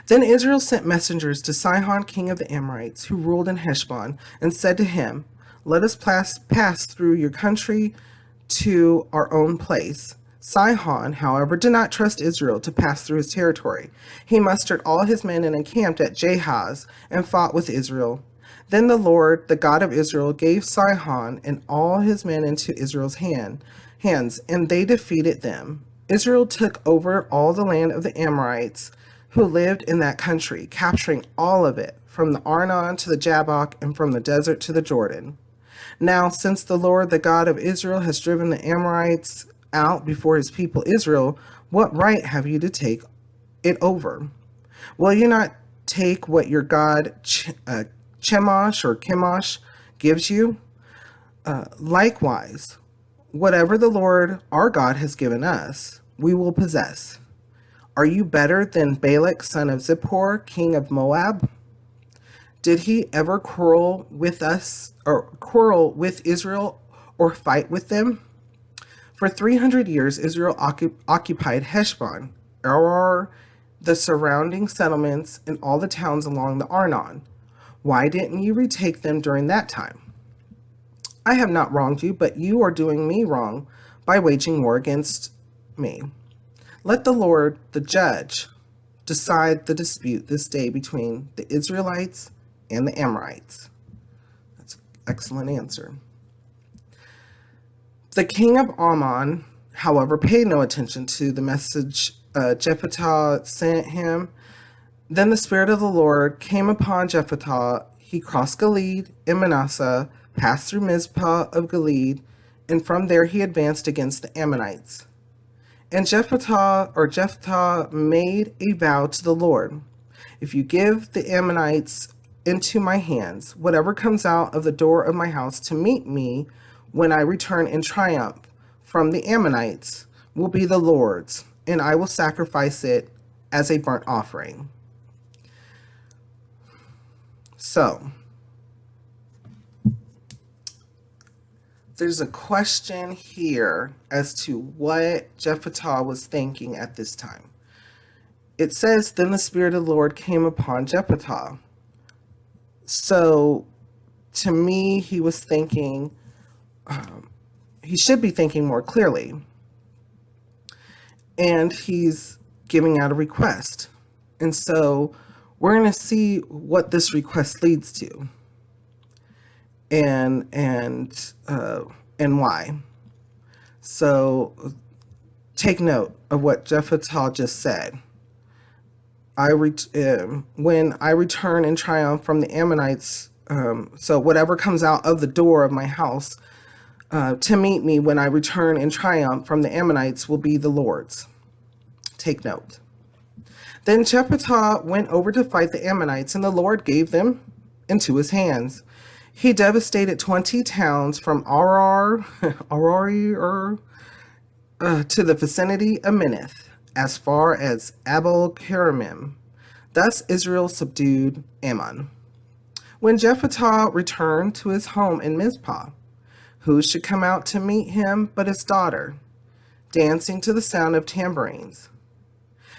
Then Israel sent messengers to Sihon, king of the Amorites, who ruled in Heshbon, and said to him, "Let us pass through your country to our own place." Sihon, however, did not trust Israel to pass through his territory. He mustered all his men and encamped at Jahaz and fought with Israel. Then the Lord, the God of Israel, gave Sihon and all his men into Israel's hands, and they defeated them. Israel took over all the land of the Amorites who lived in that country, capturing all of it, from the Arnon to the Jabbok and from the desert to the Jordan. Now, since the Lord, the God of Israel, has driven the Amorites out before his people Israel, what right have you to take it over? Will you not take what your God Chemosh or Chemosh gives you? Likewise, whatever the Lord our God has given us, we will possess. Are you better than Balak, son of Zippor, king of Moab? Did he ever quarrel with us, or quarrel with Israel, or fight with them? For 300 years, Israel occupied Heshbon, Aroer, the surrounding settlements, and all the towns along the Arnon. Why didn't you retake them during that time? I have not wronged you, but you are doing me wrong by waging war against me. Let the Lord, the judge, decide the dispute this day between the Israelites and the Amorites. That's an excellent answer. The king of Ammon, however, paid no attention to the message Jephthah sent him. Then the Spirit of the Lord came upon Jephthah. He crossed Gilead and Manasseh, passed through Mizpah of Gilead, and from there he advanced against the Ammonites. And Jephthah made a vow to the Lord: "If you give the Ammonites into my hands, whatever comes out of the door of my house to meet me when I return in triumph from the Ammonites will be the Lord's, and I will sacrifice it as a burnt offering." So, there's a question here as to what Jephthah was thinking at this time. It says, "Then the Spirit of the Lord came upon Jephthah." So, to me, he was thinking, he should be thinking more clearly. And he's giving out a request. And so, we're going to see what this request leads to. And why. So take note of what Jephthah just said. When I return in triumph from the Ammonites, so whatever comes out of the door of my house to meet me when I return in triumph from the Ammonites will be the Lord's. Take note. Then Jephthah went over to fight the Ammonites, and the Lord gave them into his hands. He devastated 20 towns from Aroer to the vicinity of Minnith, as far as Abel-keramim. Thus Israel subdued Ammon. When Jephthah returned to his home in Mizpah, who should come out to meet him but his daughter, dancing to the sound of tambourines?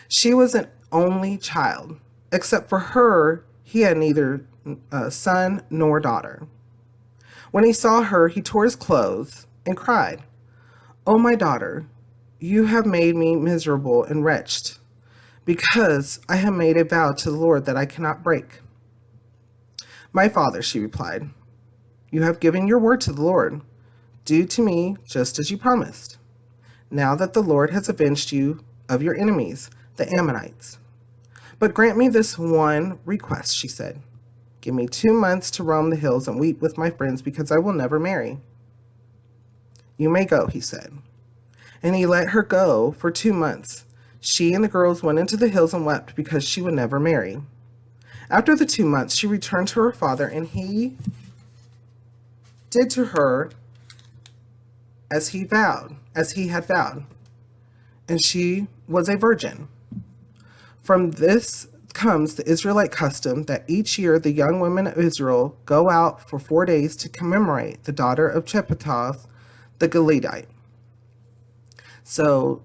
She was an only child. Except for her, he had neither son nor daughter. When he saw her, he tore his clothes and cried, "Oh, my daughter, you have made me miserable and wretched, because I have made a vow to the Lord that I cannot break." "My father," she replied, "you have given your word to the Lord. Do to me just as you promised. Now that the Lord has avenged you of your enemies, the Ammonites. But grant me this one request," she said. "Give me 2 months to roam the hills and weep with my friends, because I will never marry." "You may go," he said. And he let her go for 2 months. She and the girls went into the hills and wept because she would never marry. After the 2 months, she returned to her father, and he did to her as he had vowed, and she was a virgin. From this comes the Israelite custom that each year the young women of Israel go out for 4 days to commemorate the daughter of Jephthah the Gileadite. So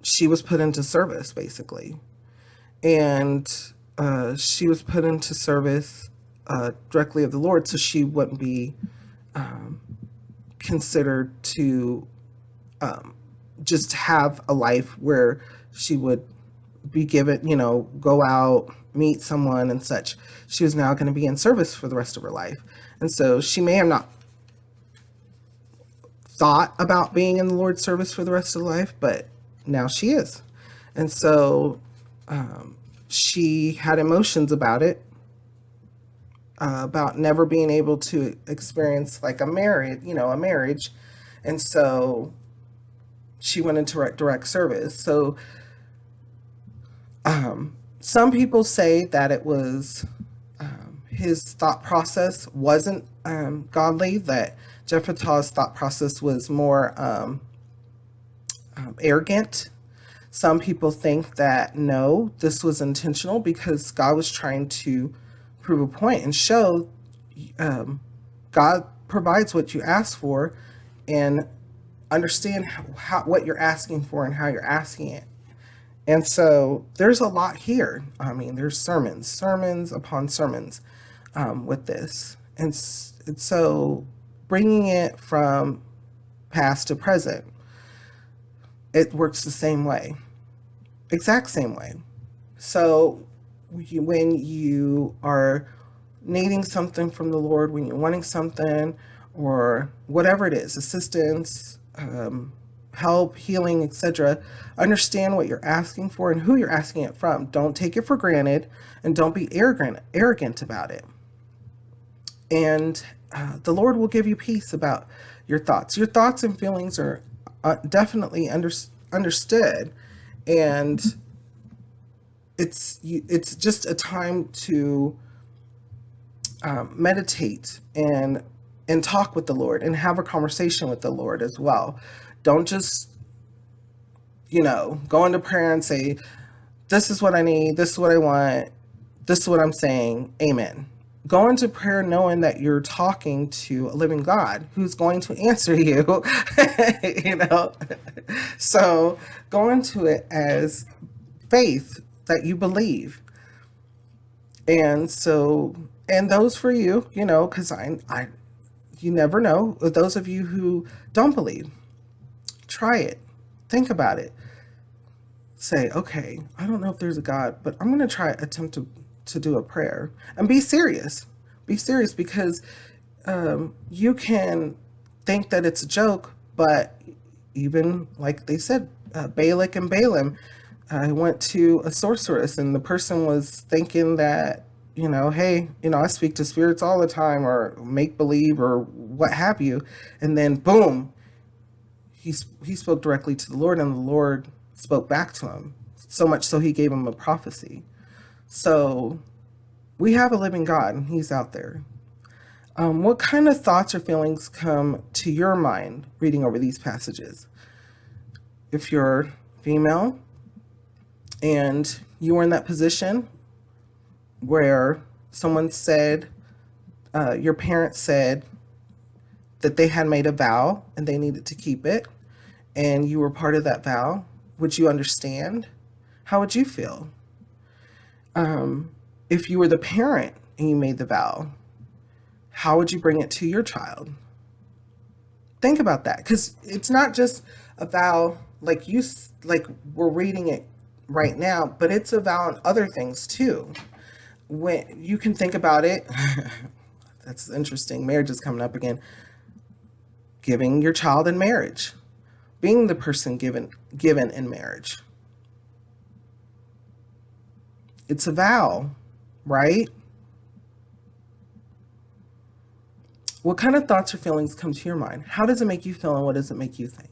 she was put into service, basically. and she was put into service directly of the Lord, so she wouldn't be considered to just have a life where she would be given, go out, meet someone and such. She was now going to be in service for the rest of her life. And so she may have not thought about being in the Lord's service for the rest of her life, but now she is. And so she had emotions about it, about never being able to experience like a marriage. And so she went into direct service. So some people say that it was his thought process wasn't godly, that Jephthah's thought process was more arrogant. Some people think that no, this was intentional because God was trying to prove a point and show God provides what you ask for, and understand what you're asking for and how you're asking it. And so there's a lot here. I mean, there's sermons upon sermons with this. And so bringing it from past to present, it works the same way, exact same way. So when you are needing something from the Lord, when you're wanting something or whatever it is, assistance, help, healing, etc., understand what you're asking for and who you're asking it from. Don't take it for granted, and don't be arrogant about it. And the Lord will give you peace about your thoughts. Your thoughts and feelings are definitely understood, and it's just a time to meditate and talk with the Lord and have a conversation with the Lord as well. Don't just, go into prayer and say, this is what I need, this is what I want, this is what I'm saying, amen. Go into prayer knowing that you're talking to a living God who's going to answer you, So go into it as faith that you believe. And so, and those for you, because you never know. Those of you who don't believe, try it. Think about it. Say, okay, I don't know if there's a God, but I'm going to attempt to do a prayer. And be serious. Be serious, because you can think that it's a joke, but even like they said, Balak and Balaam, I went to a sorceress and the person was thinking that, hey, I speak to spirits all the time, or make believe, or what have you. And then boom, he spoke directly to the Lord, and the Lord spoke back to him, so much so he gave him a prophecy. So we have a living God, and he's out there. What kind of thoughts or feelings come to your mind reading over these passages? If you're female and you were in that position where someone said, your parents said that they had made a vow and they needed to keep it, and you were part of that vow, would you understand? How would you feel? If you were the parent and you made the vow, how would you bring it to your child? Think about that, because it's not just a vow like we're reading it right now, but it's a vow on other things too. When you can think about it, that's interesting. Marriage is coming up again. Giving your child in marriage, being the person given in marriage. It's a vow, right? What kind of thoughts or feelings come to your mind? How does it make you feel, and what does it make you think?